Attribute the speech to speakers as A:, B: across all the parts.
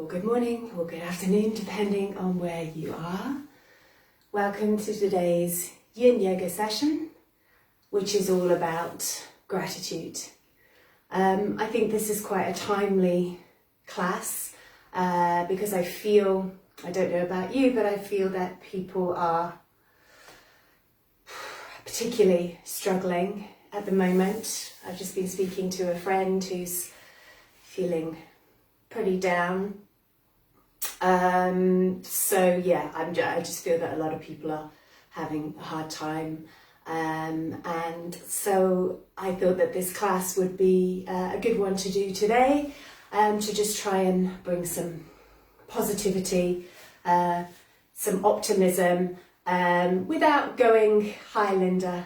A: or good morning or good afternoon, depending on where you are. Welcome to today's Yin Yoga session, which is all about gratitude. I think this is quite a timely class because I feel, I don't know about you, but I feel that people are particularly struggling at the moment. I've just been speaking to a friend who's feeling pretty down. I just feel that a lot of people are having a hard time. And so I thought that this class would be a good one to do today, to just try and bring some positivity, some optimism, without going Highlander,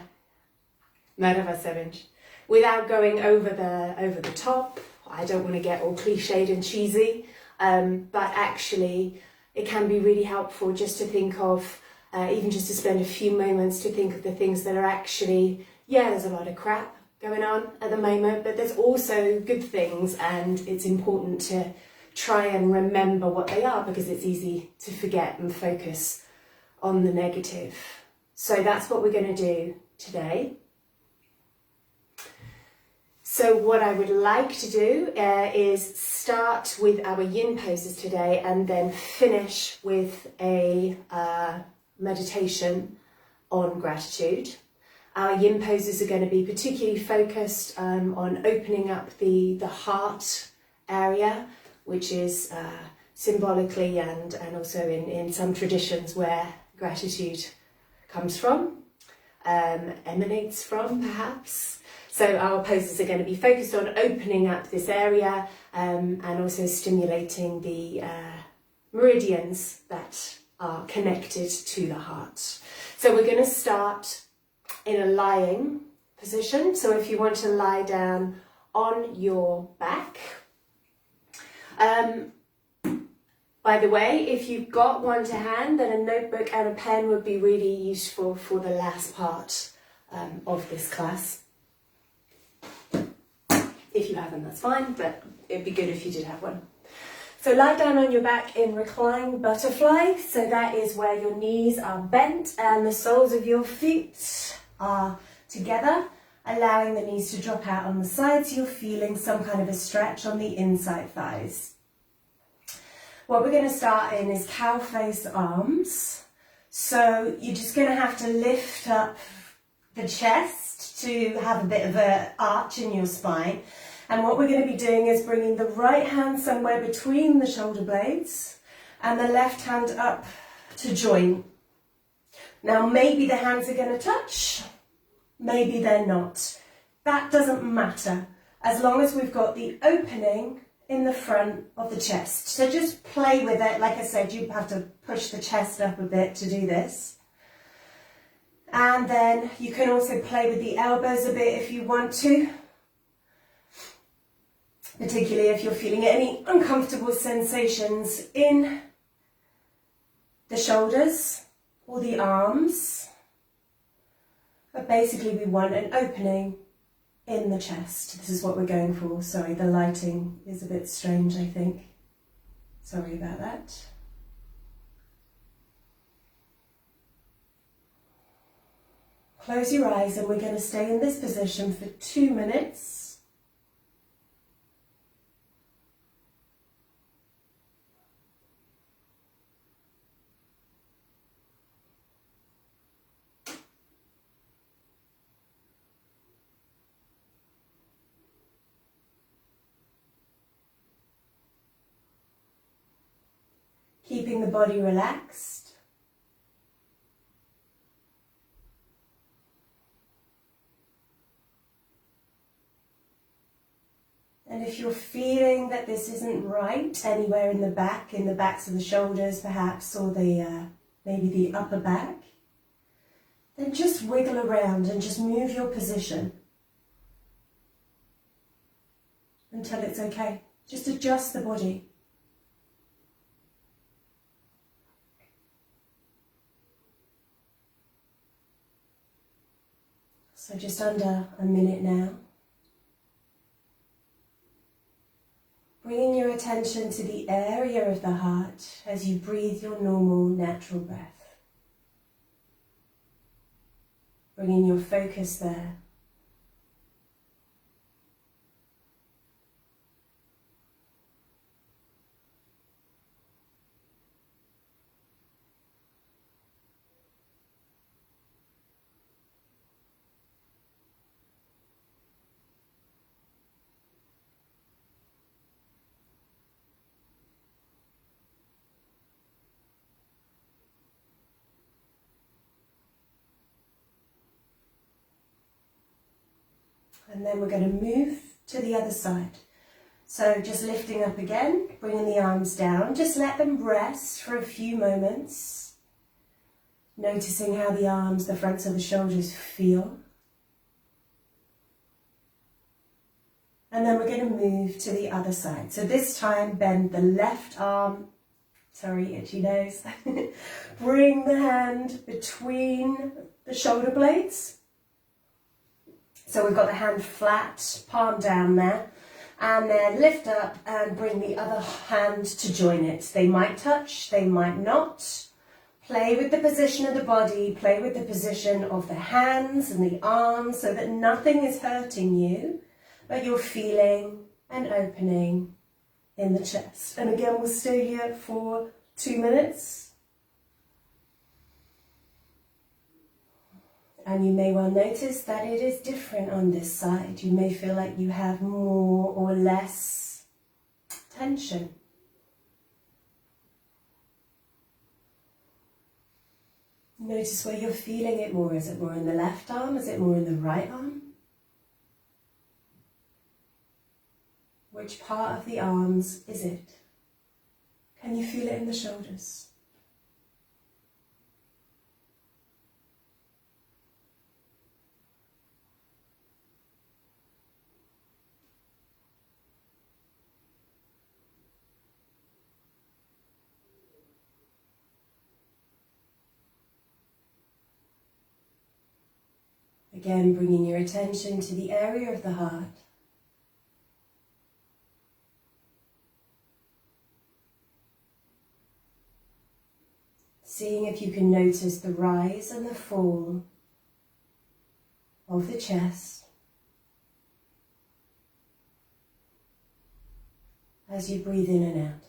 A: without going over the top. I don't want to get all cliched and cheesy, but actually it can be really helpful just to think of, even just to spend a few moments to think of the things that are actually, there's a lot of crap going on at the moment, but there's also good things, and it's important to try and remember what they are because it's easy to forget and focus on the negative. So that's what we're going to do today. So what I would like to do is start with our yin poses today and then finish with a meditation on gratitude. Our yin poses are going to be particularly focused on opening up the heart area, which is symbolically and also in some traditions where gratitude comes from, emanates from perhaps. So our poses are going to be focused on opening up this area and also stimulating the meridians that are connected to the heart. So we're going to start in a lying position. So if you want to lie down on your back. By the way, if you've got one to hand, then a notebook and a pen would be really useful for the last part of this class. If you haven't, that's fine, but it'd be good if you did have one. So lie down on your back in reclined butterfly. So that is where your knees are bent and the soles of your feet are together, allowing the knees to drop out on the sides. You're feeling some kind of a stretch on the inside thighs. What we're going to start in is cow face arms. So you're just going to have to lift up the chest to have a bit of an arch in your spine. And what we're going to be doing is bringing the right hand somewhere between the shoulder blades and the left hand up to join. Now maybe the hands are going to touch, maybe they're not. That doesn't matter as long as we've got the opening in the front of the chest. So just play with it. Like I said, you have to push the chest up a bit to do this. And then you can also play with the elbows a bit if you want to, particularly if you're feeling any uncomfortable sensations in the shoulders or the arms. But basically we want an opening in the chest. This is what we're going for. Sorry, the lighting is a bit strange, I think. Sorry about that. Close your eyes and we're going to stay in this position for 2 minutes. Keeping the body relaxed. And if you're feeling that this isn't right anywhere in the backs of the shoulders perhaps, or the maybe the upper back, then just wiggle around and just move your position until it's okay. Just adjust the body. So just under a minute now. Bringing your attention to the area of the heart as you breathe your normal, natural breath. Bringing your focus there. And then we're going to move to the other side. So just lifting up again, bringing the arms down. Just let them rest for a few moments. Noticing how the arms, the fronts of the shoulders feel. And then we're going to move to the other side. So this time bend the left arm. Sorry, itchy nose. Bring the hand between the shoulder blades. So we've got the hand flat, palm down there, and then lift up and bring the other hand to join it. They might touch, they might not. Play with the position of the body, play with the position of the hands and the arms so that nothing is hurting you, but you're feeling an opening in the chest. And again, we'll stay here for 2 minutes. And you may well notice that it is different on this side. You may feel like you have more or less tension. Notice where you're feeling it more. Is it more in the left arm? Is it more in the right arm? Which part of the arms is it? Can you feel it in the shoulders? Again, bringing your attention to the area of the heart. Seeing if you can notice the rise and the fall of the chest as you breathe in and out.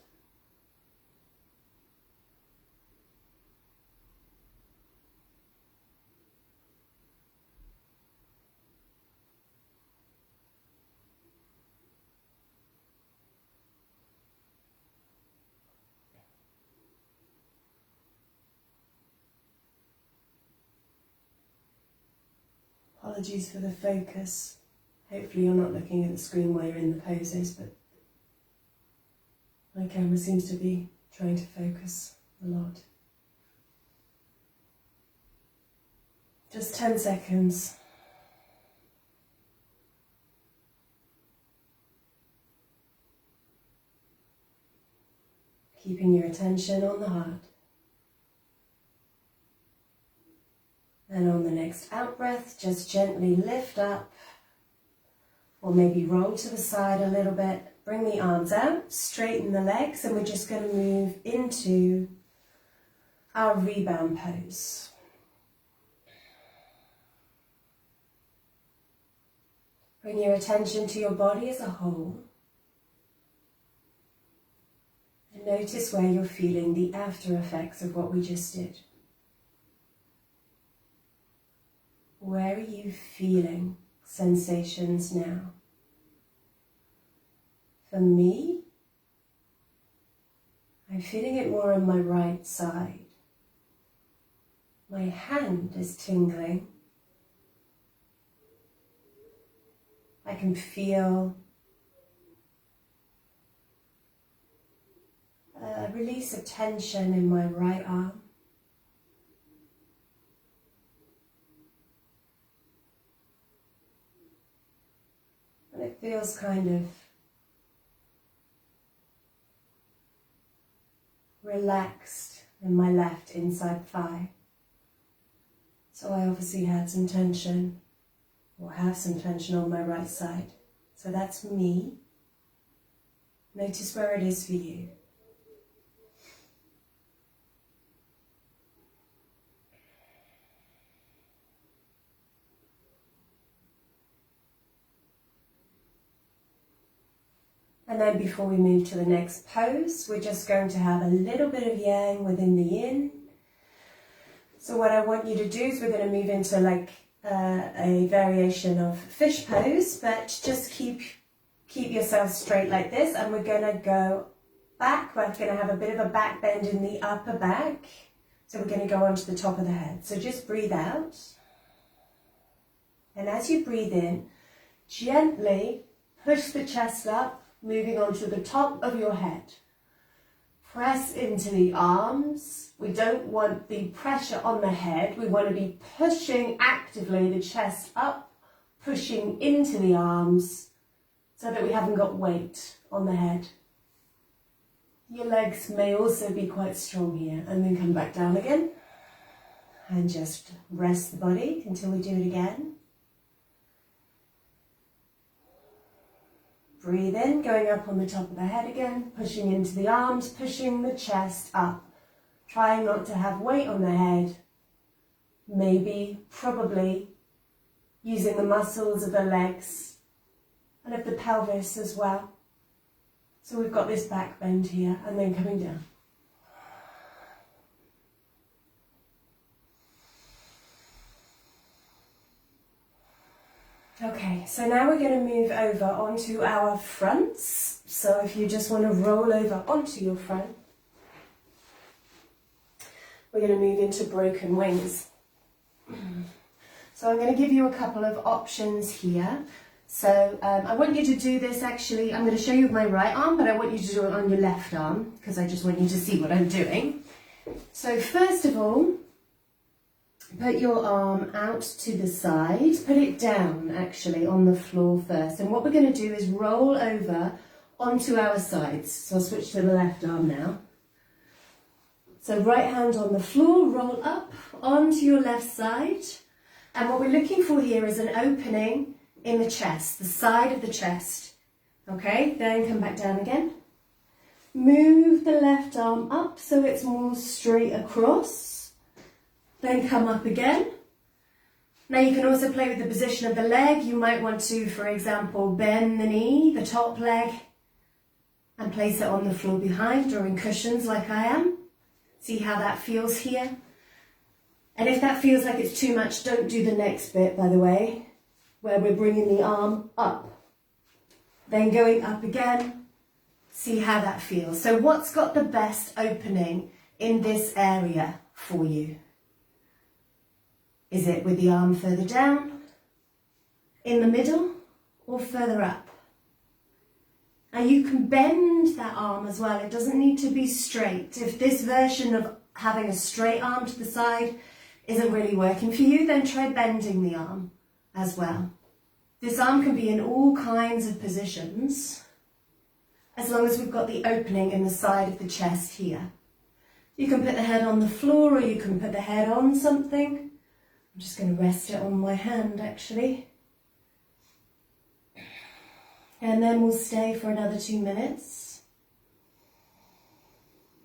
A: Apologies for the focus. Hopefully you're not looking at the screen while you're in the poses, but my camera seems to be trying to focus a lot. Just 10 seconds. Keeping your attention on the heart. And on the next out breath, just gently lift up, or maybe roll to the side a little bit. Bring the arms out, straighten the legs, and we're just going to move into our rebound pose. Bring your attention to your body as a whole. And notice where you're feeling the after effects of what we just did. Where are you feeling sensations now? For me, I'm feeling it more on my right side. My hand is tingling. I can feel a release of tension in my right arm. And it feels kind of relaxed in my left inside thigh. So I obviously had some tension, or have some tension on my right side. So that's me. Notice where it is for you. And then before we move to the next pose, we're just going to have a little bit of yang within the yin. So what I want you to do is we're going to move into like a variation of fish pose, but just keep yourself straight like this, and we're going to go back. We're going to have a bit of a back bend in the upper back. So we're going to go onto the top of the head. So just breathe out. And as you breathe in, gently push the chest up, moving onto the top of your head. Press into the arms. We don't want the pressure on the head. We want to be pushing actively the chest up, pushing into the arms so that we haven't got weight on the head. Your legs may also be quite strong here, and then come back down again. And just rest the body until we do it again. Breathe in, going up on the top of the head again, pushing into the arms, pushing the chest up. Trying not to have weight on the head. Maybe, probably, using the muscles of the legs and of the pelvis as well. So we've got this back bend here, and then coming down. Okay, so now we're going to move over onto our fronts. So if you just want to roll over onto your front, we're going to move into broken wings. So I'm going to give you a couple of options here. So I want you to do this actually, I'm going to show you with my right arm, but I want you to do it on your left arm because I just want you to see what I'm doing. So first of all, put your arm out to the side, put it down actually on the floor first. And what we're going to do is roll over onto our sides. So I'll switch to the left arm now. So right hand on the floor, roll up onto your left side. And what we're looking for here is an opening in the chest, the side of the chest. Okay, then come back down again. Move the left arm up so it's more straight across. Then come up again. Now you can also play with the position of the leg. You might want to, for example, bend the knee, the top leg, and place it on the floor behind, or in cushions like I am. See how that feels here. And if that feels like it's too much, don't do the next bit, by the way, where we're bringing the arm up. Then going up again. See how that feels. So what's got the best opening in this area for you? Is it with the arm further down, in the middle, or further up? And you can bend that arm as well. It doesn't need to be straight. If this version of having a straight arm to the side isn't really working for you, then try bending the arm as well. This arm can be in all kinds of positions, as long as we've got the opening in the side of the chest here. You can put the head on the floor, or you can put the head on something. I'm just going to rest it on my hand actually. And then we'll stay for another 2 minutes.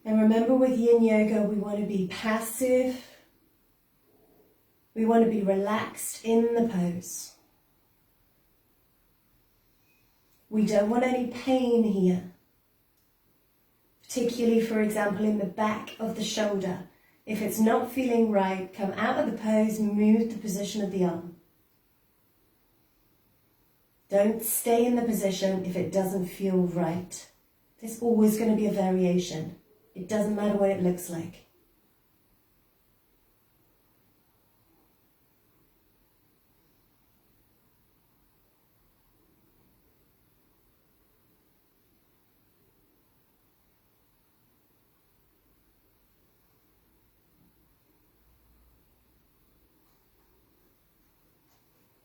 A: And remember, with Yin Yoga, we want to be passive. We want to be relaxed in the pose. We don't want any pain here. Particularly, for example, in the back of the shoulder. If it's not feeling right, come out of the pose, move the position of the arm. Don't stay in the position if it doesn't feel right. There's always going to be a variation. It doesn't matter what it looks like.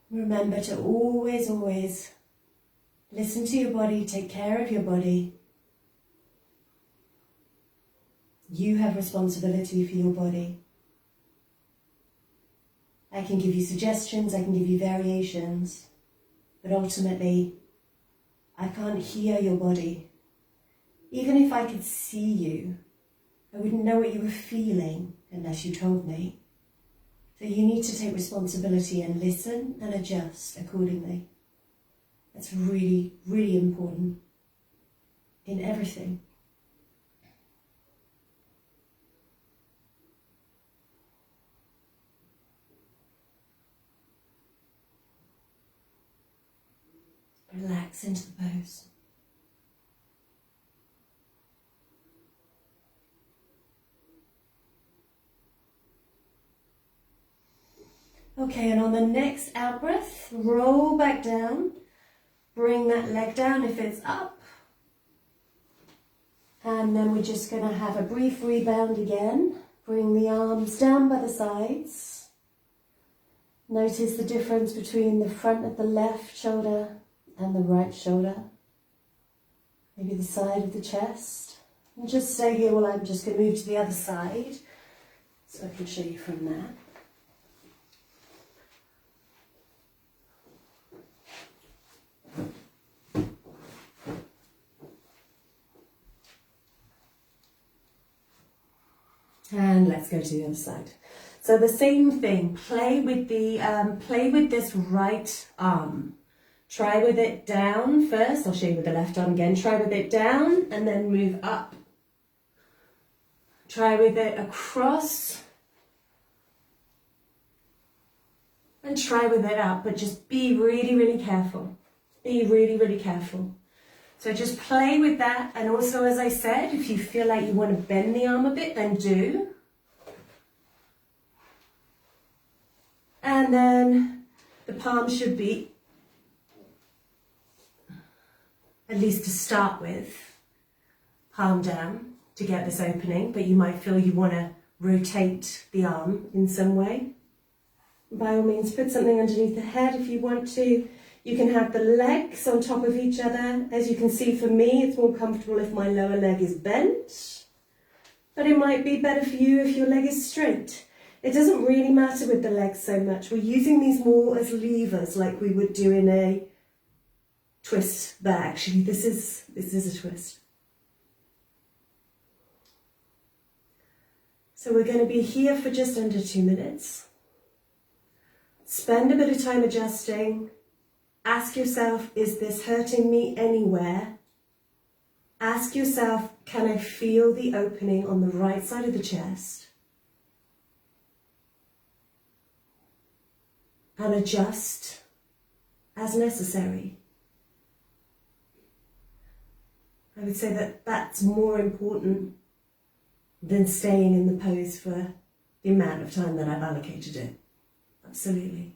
A: Remember to always, always listen to your body, take care of your body. You have responsibility for your body. I can give you suggestions, I can give you variations, but ultimately, I can't hear your body. Even if I could see you, I wouldn't know what you were feeling unless you told me. So you need to take responsibility and listen and adjust accordingly. That's really, really important in everything. Relax into the pose. Okay, and on the next out breath, roll back down. Bring that leg down if it's up. And then we're just going to have a brief rebound again. Bring the arms down by the sides. Notice the difference between the front of the left shoulder and the right shoulder. Maybe the side of the chest. And just stay here while I'm just going to move to the other side so I can show you from there. And let's go to the other side. So the same thing, play with this right arm. Try with it down first. I'll show you with the left arm again. Try with it down and then move up. Try with it across. And try with it up, but just be really, really careful. Be really, really careful. So just play with that, and also, as I said, if you feel like you want to bend the arm a bit, then do. And then the palm should be, at least to start with, palm down to get this opening, but you might feel you want to rotate the arm in some way. By all means, put something underneath the head if you want to. You can have the legs on top of each other. As you can see, for me, it's more comfortable if my lower leg is bent, but it might be better for you if your leg is straight. It doesn't really matter with the legs so much. We're using these more as levers, like we would do in a twist, but actually this is a twist. So we're going to be here for just under 2 minutes. Spend a bit of time adjusting. Ask yourself, is this hurting me anywhere? Ask yourself, can I feel the opening on the right side of the chest? And adjust as necessary. I would say that that's more important than staying in the pose for the amount of time that I've allocated it. Absolutely.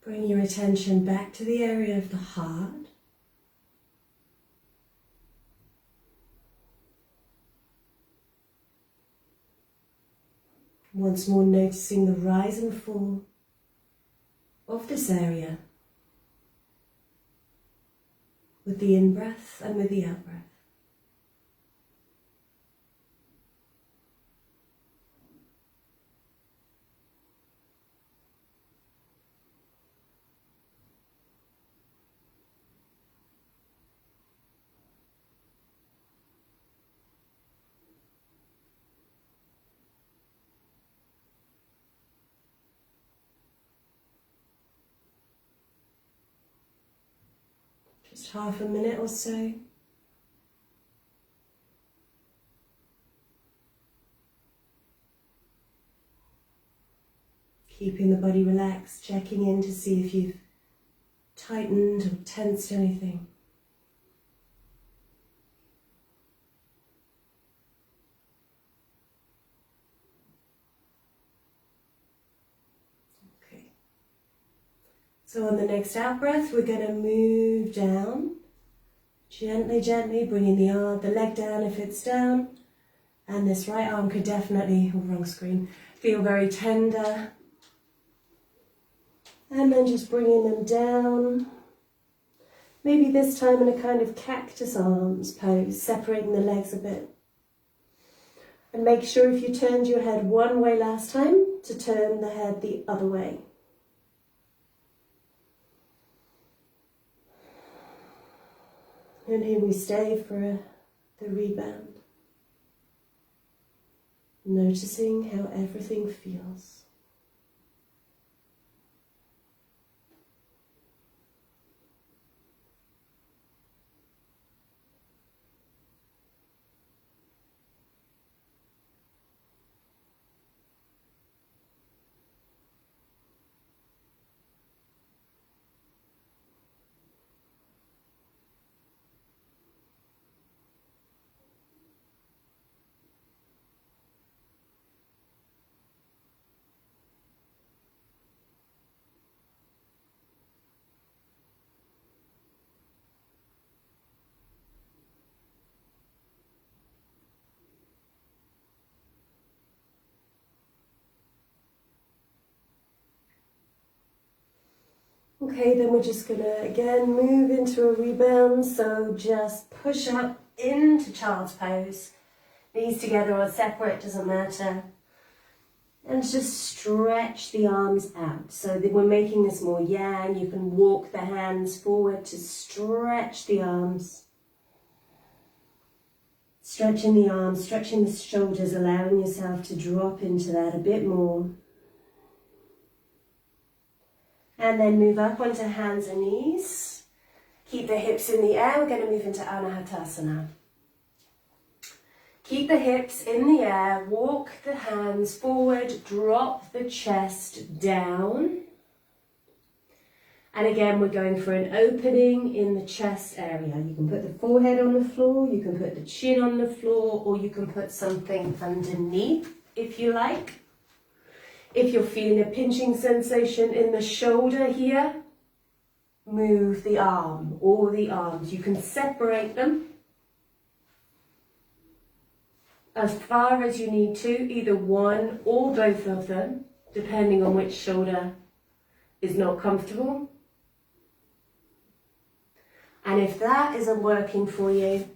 A: Bring your attention back to the area of the heart. Once more, noticing the rise and fall of this area with the in-breath and with the out-breath. Just half a minute or so. Keeping the body relaxed, checking in to see if you've tightened or tensed anything. So on the next out breath, we're going to move down, gently, gently, bringing the leg down if it's down. And this right arm could definitely, wrong screen, feel very tender. And then just bringing them down. Maybe this time in a kind of cactus arms pose, separating the legs a bit. And make sure if you turned your head one way last time, to turn the head the other way. And here we stay for the rebound. Noticing how everything feels. Okay, then we're just going to again move into a rebound. So just push up into child's pose. Knees together or separate, doesn't matter. And just stretch the arms out. So that we're making this more yang. You can walk the hands forward to stretch the arms. Stretching the arms, stretching the shoulders, allowing yourself to drop into that a bit more. And then move up onto hands and knees. Keep the hips in the air. We're going to move into Anahatasana. Keep the hips in the air. Walk the hands forward. Drop the chest down. And again, we're going for an opening in the chest area. You can put the forehead on the floor. You can put the chin on the floor. Or you can put something underneath if you like. If you're feeling a pinching sensation in the shoulder here, move the arm or the arms. You can separate them as far as you need to, either one or both of them, depending on which shoulder is not comfortable. And if that isn't working for you,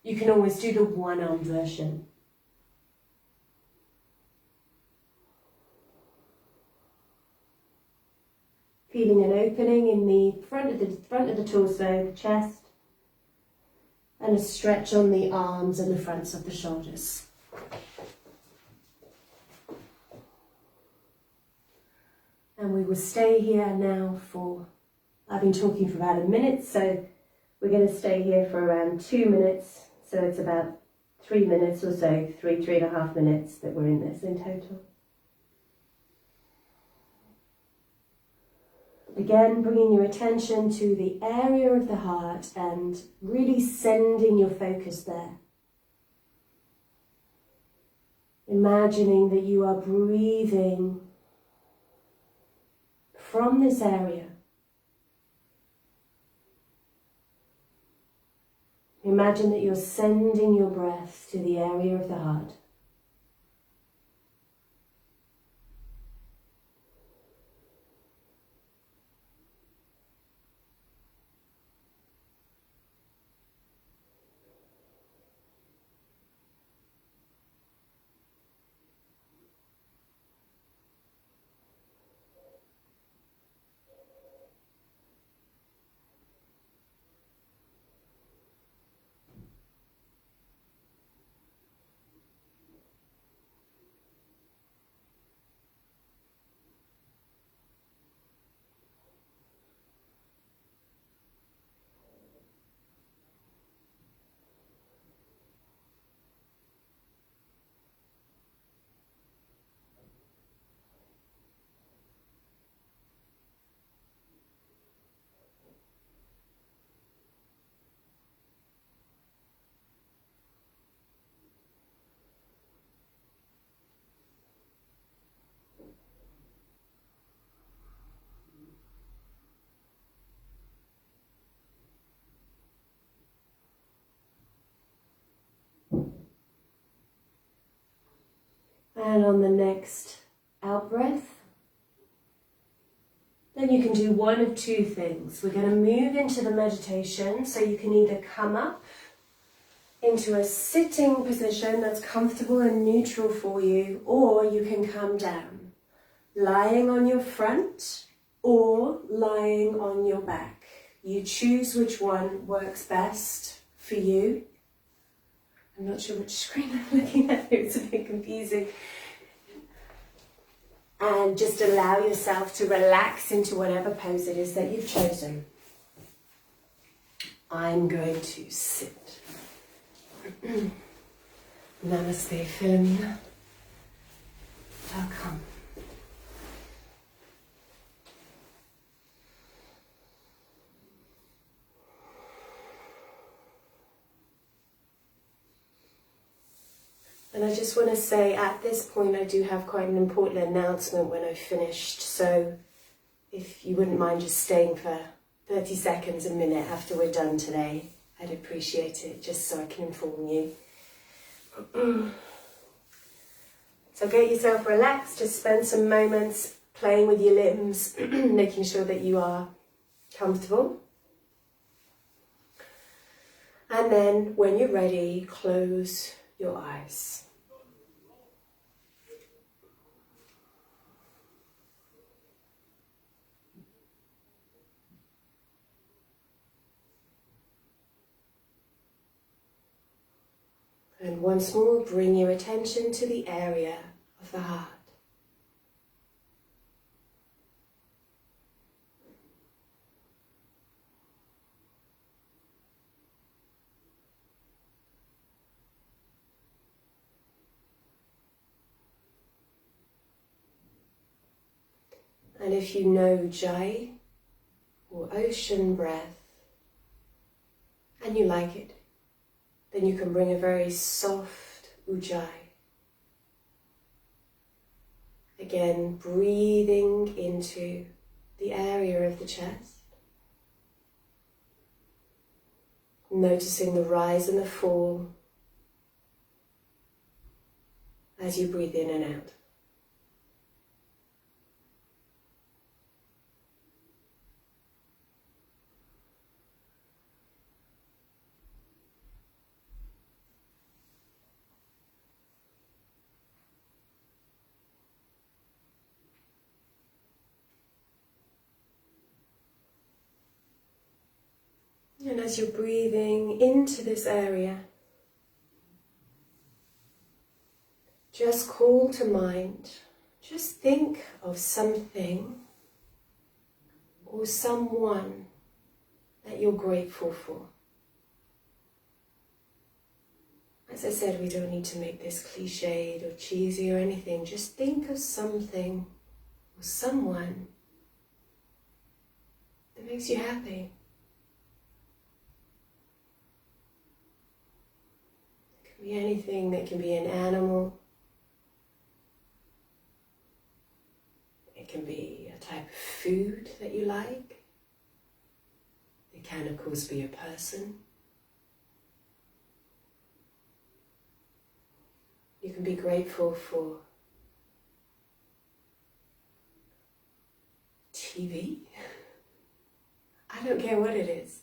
A: you can always do the one-arm version. Feeling an opening in the front of the torso, the chest, and a stretch on the arms and the fronts of the shoulders. And we will stay here now for, I've been talking for about a minute, so we're going to stay here for around 2 minutes. So it's about 3 minutes or so, 3.5 minutes that we're in this in total. Again, bringing your attention to the area of the heart and really sending your focus there. Imagining that you are breathing from this area. Imagine that you're sending your breath to the area of the heart. And on the next out breath, Then you can do one of two things. We're going to move into the meditation, so you can either come up into a sitting position that's comfortable and neutral for you, or you can come down, lying on your front or lying on your back. You choose which one works best for you. I'm not sure which screen I'm looking at, it's a bit confusing. And just allow yourself to relax into whatever pose it is that you've chosen. I'm going to sit. Namaste, Philomena. Welcome. And I just want to say at this point I do have quite an important announcement when I've finished, so if you wouldn't mind just staying for 30 seconds, a minute after we're done today, I'd appreciate it, just so I can inform you. So get yourself relaxed, just spend some moments playing with your limbs, making sure that you are comfortable. And then when you're ready, close your eyes. And once more, bring your attention to the area of the heart. And if you know Jai, or ocean breath, and you like it, then you can bring a very soft ujjayi. Again, breathing into the area of the chest, noticing the rise and the fall as you breathe in and out. And as you're breathing into this area, just call to mind, just think of something or someone that you're grateful for. As I said, we don't need to make this cliched or cheesy or anything. Just think of something or someone that makes you happy. It can be anything. That can be an animal. It can be a type of food that you like. It can, of course, be a person. You can be grateful for TV. I don't care what it is.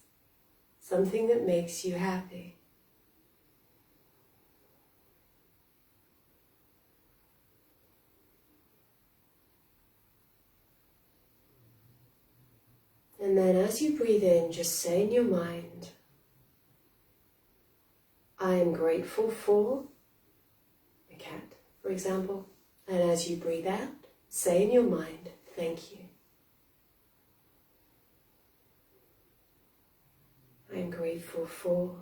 A: Something that makes you happy. And then as you breathe in, just say in your mind, I am grateful for a cat, for example. And as you breathe out, say in your mind, thank you. I am grateful for ...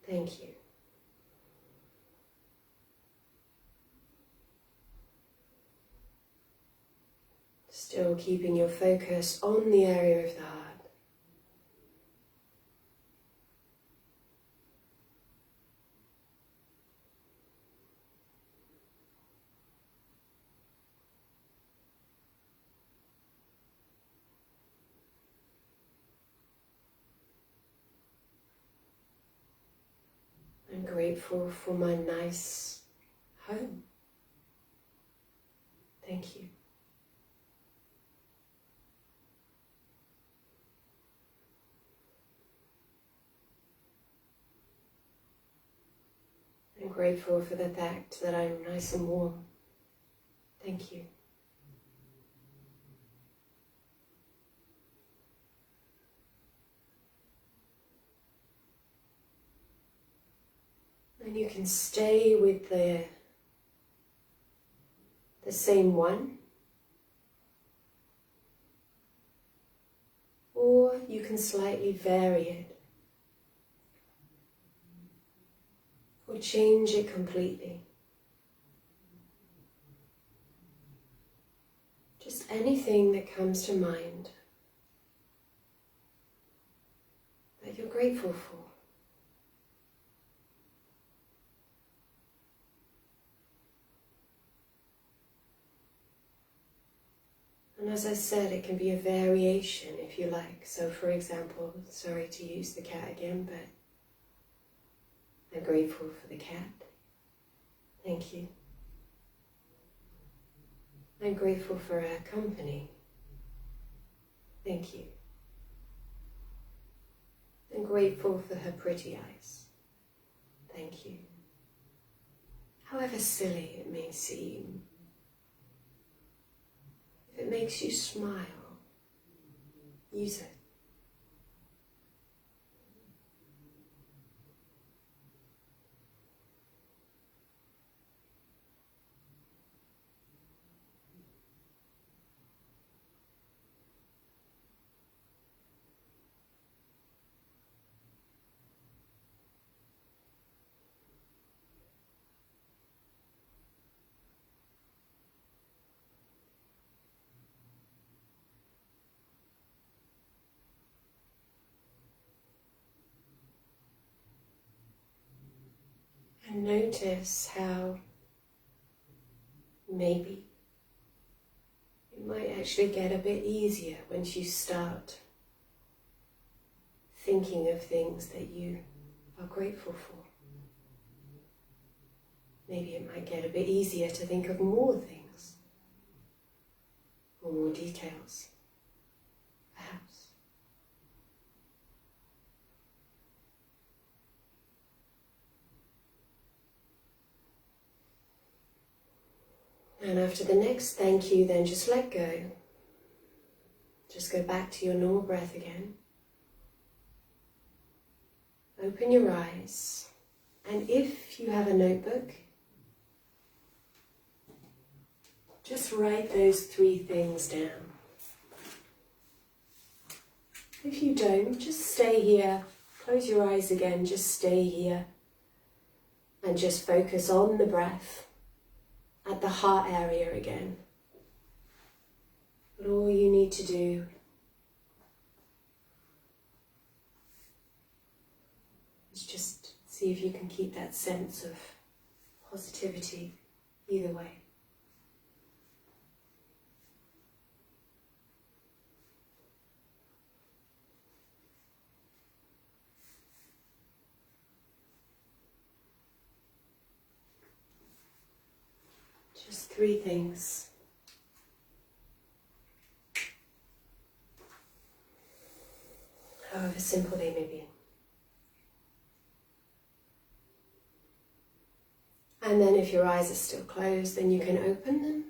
A: Thank you. Still keeping your focus on the area of the heart. I'm grateful for my nice home. Thank you. grateful for the fact that I'm nice and warm. Thank you. And you can stay with the same one, or you can slightly vary it, or change it completely. Just anything that comes to mind that you're grateful for. And as I said, it can be a variation if you like. So for example, sorry to use the cat again, but I'm grateful for the cat. Thank you. I'm grateful for our company. Thank you. I'm grateful for her pretty eyes. Thank you. However silly it may seem, if it makes you smile, use it. And notice how maybe it might actually get a bit easier once you start thinking of things that you are grateful for. Maybe it might get a bit easier to think of more things, or more details, perhaps. And after the next thank you, then just let go. Just go back to your normal breath again. Open your eyes. And if you have a notebook, just write those 3 things down. If you don't, just stay here. Close your eyes again, just stay here. And just focus on the breath. At the heart area again. But all you need to do is just see if you can keep that sense of positivity either way. Just 3 things. However simple they may be. And then if your eyes are still closed, then you can open them.